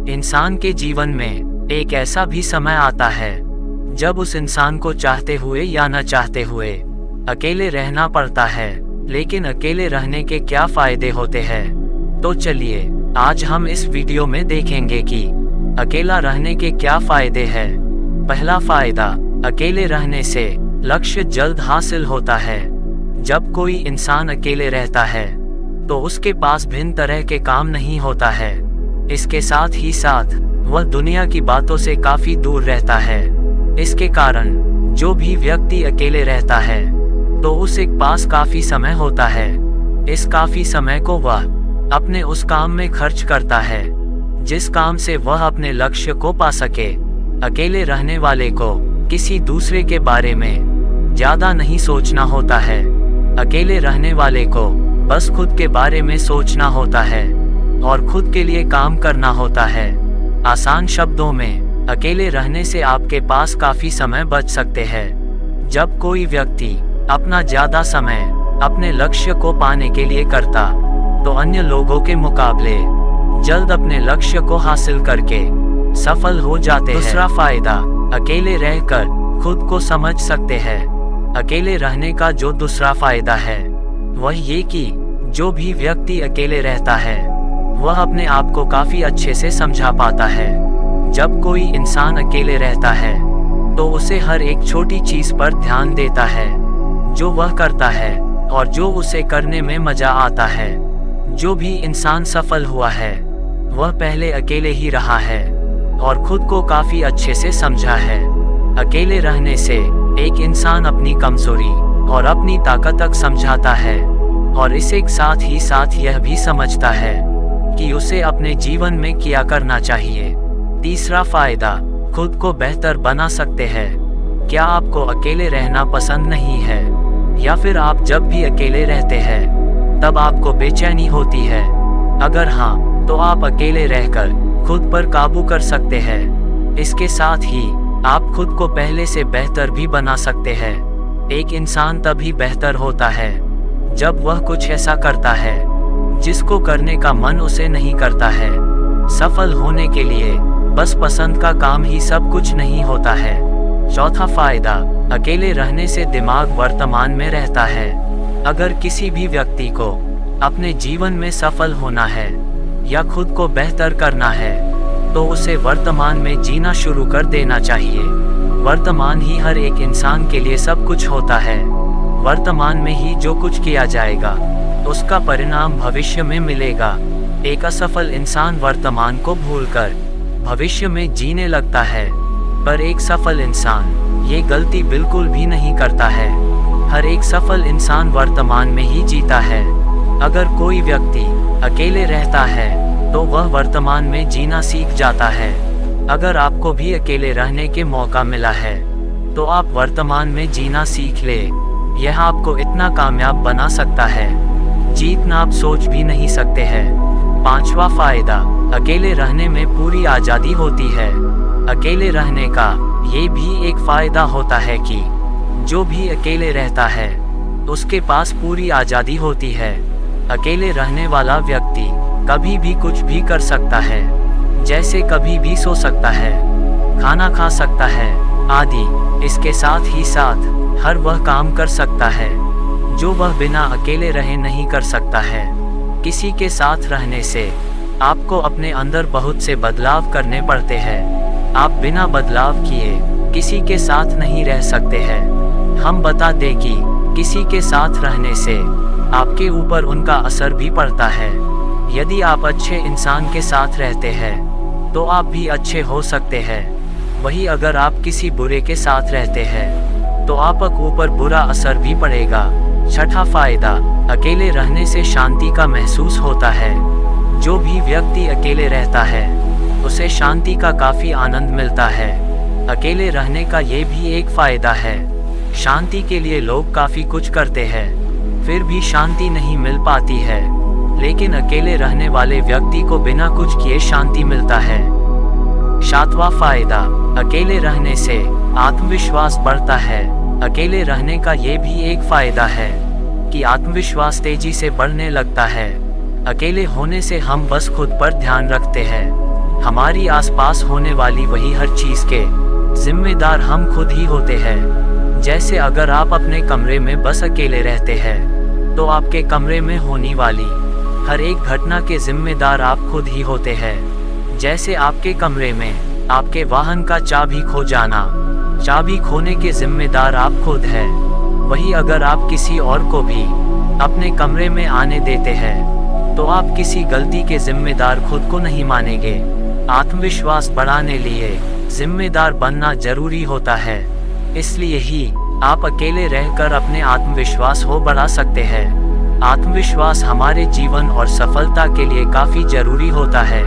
इंसान के जीवन में एक ऐसा भी समय आता है जब उस इंसान को चाहते हुए या न चाहते हुए अकेले रहना पड़ता है। लेकिन अकेले रहने के क्या फायदे होते हैं, तो चलिए आज हम इस वीडियो में देखेंगे कि अकेला रहने के क्या फायदे हैं। पहला फायदा, अकेले रहने से लक्ष्य जल्द हासिल होता है। जब कोई इंसान अकेले रहता है तो उसके पास भिन्न तरह के काम नहीं होता है। इसके साथ ही साथ वह दुनिया की बातों से काफी दूर रहता है। इसके कारण जो भी व्यक्ति अकेले रहता है तो उसके पास काफी समय होता है। इस काफी समय को वह अपने उस काम में खर्च करता है जिस काम से वह अपने लक्ष्य को पा सके। अकेले रहने वाले को किसी दूसरे के बारे में ज्यादा नहीं सोचना होता है। अकेले रहने वाले को बस खुद के बारे में सोचना होता है और खुद के लिए काम करना होता है। आसान शब्दों में, अकेले रहने से आपके पास काफी समय बच सकते हैं। जब कोई व्यक्ति अपना ज्यादा समय अपने लक्ष्य को पाने के लिए करता तो अन्य लोगों के मुकाबले जल्द अपने लक्ष्य को हासिल करके सफल हो जाते हैं। दूसरा फायदा, अकेले रहकर खुद को समझ सकते हैं। अकेले रहने का जो दूसरा फायदा है वह ये कि जो भी व्यक्ति अकेले रहता है वह अपने आप को काफी अच्छे से समझा पाता है। जब कोई इंसान अकेले रहता है तो उसे हर एक छोटी चीज पर ध्यान देता है जो वह करता है और जो उसे करने में मजा आता है। जो भी इंसान सफल हुआ है वह पहले अकेले ही रहा है और खुद को काफी अच्छे से समझा है। अकेले रहने से एक इंसान अपनी कमजोरी और अपनी ताकत तक समझाता है और इसे साथ ही साथ यह भी समझता है कि उसे अपने जीवन में क्या करना चाहिए। तीसरा फायदा, खुद को बेहतर बना सकते हैं। क्या आपको अकेले रहना पसंद नहीं है, या फिर आप जब भी अकेले रहते हैं तब आपको बेचैनी होती है? अगर हाँ, तो आप अकेले रहकर खुद पर काबू कर सकते हैं। इसके साथ ही आप खुद को पहले से बेहतर भी बना सकते हैं। एक इंसान तभी बेहतर होता है जब वह कुछ ऐसा करता है जिसको करने का मन उसे नहीं करता है। सफल होने के लिए बस पसंद का काम ही सब कुछ नहीं होता है। चौथा फायदा, अकेले रहने से दिमाग वर्तमान में रहता है। अगर किसी भी व्यक्ति को अपने जीवन में सफल होना है या खुद को बेहतर करना है तो उसे वर्तमान में जीना शुरू कर देना चाहिए। वर्तमान ही हर एक इंसान के लिए सब कुछ होता है। वर्तमान में ही जो कुछ किया जाएगा उसका परिणाम भविष्य में मिलेगा। एक असफल इंसान वर्तमान को भूलकर भविष्य में जीने लगता है, पर एक सफल इंसान ये गलती बिल्कुल भी नहीं करता है। हर एक सफल इंसान वर्तमान में ही जीता है। अगर कोई व्यक्ति अकेले रहता है तो वह वर्तमान में जीना सीख जाता है। अगर आपको भी अकेले रहने के मौका मिला है तो आप वर्तमान में जीना सीख ले। यह आपको इतना कामयाब बना सकता है जितना आप सोच भी नहीं सकते हैं। पांचवा फायदा, अकेले रहने में पूरी आजादी होती है। अकेले रहने का ये भी एक फायदा होता है कि जो भी अकेले रहता है उसके पास पूरी आजादी होती है। अकेले रहने वाला व्यक्ति कभी भी कुछ भी कर सकता है, जैसे कभी भी सो सकता है, खाना खा सकता है आदि। इसके साथ ही साथ हर वह काम कर सकता है जो वह बिना अकेले रहे नहीं कर सकता है। किसी के साथ रहने से आपको अपने अंदर बहुत से बदलाव करने पड़ते हैं। आप बिना बदलाव किए किसी के साथ नहीं रह सकते हैं। हम बता दें कि किसी के साथ रहने से आपके ऊपर उनका असर भी पड़ता है। यदि आप अच्छे इंसान के साथ रहते हैं तो आप भी अच्छे हो सकते हैं। वही अगर आप किसी बुरे के साथ रहते हैं तो आपके ऊपर बुरा असर भी पड़ेगा। छठा फायदा, अकेले रहने से शांति का महसूस होता है। जो भी व्यक्ति अकेले रहता है उसे शांति का काफी आनंद मिलता है। अकेले रहने का ये भी एक फायदा है। शांति के लिए लोग काफी कुछ करते हैं फिर भी शांति नहीं मिल पाती है, लेकिन अकेले रहने वाले व्यक्ति को बिना कुछ किए शांति मिलता है। सातवां फायदा, अकेले रहने से आत्मविश्वास बढ़ता है। अकेले रहने का ये भी एक फायदा है कि आत्मविश्वास तेजी से बढ़ने लगता है। अकेले होने से हम बस खुद पर ध्यान रखते हैं। हमारी आसपास होने वाली वही हर चीज के जिम्मेदार हम खुद ही होते हैं। जैसे अगर आप अपने कमरे में बस अकेले रहते हैं तो आपके कमरे में होने वाली हर एक घटना के जिम्मेदार आप खुद ही होते हैं। जैसे आपके कमरे में आपके वाहन का चाबी खो जाना, चाबी खोने के जिम्मेदार आप खुद हैं। वही अगर आप किसी और को भी अपने कमरे में आने देते हैं तो आप किसी गलती के जिम्मेदार खुद को नहीं मानेंगे। आत्मविश्वास बढ़ाने लिए जिम्मेदार बनना जरूरी होता है, इसलिए ही आप अकेले रहकर अपने आत्मविश्वास को बढ़ा सकते हैं। आत्मविश्वास हमारे जीवन और सफलता के लिए काफी जरूरी होता है।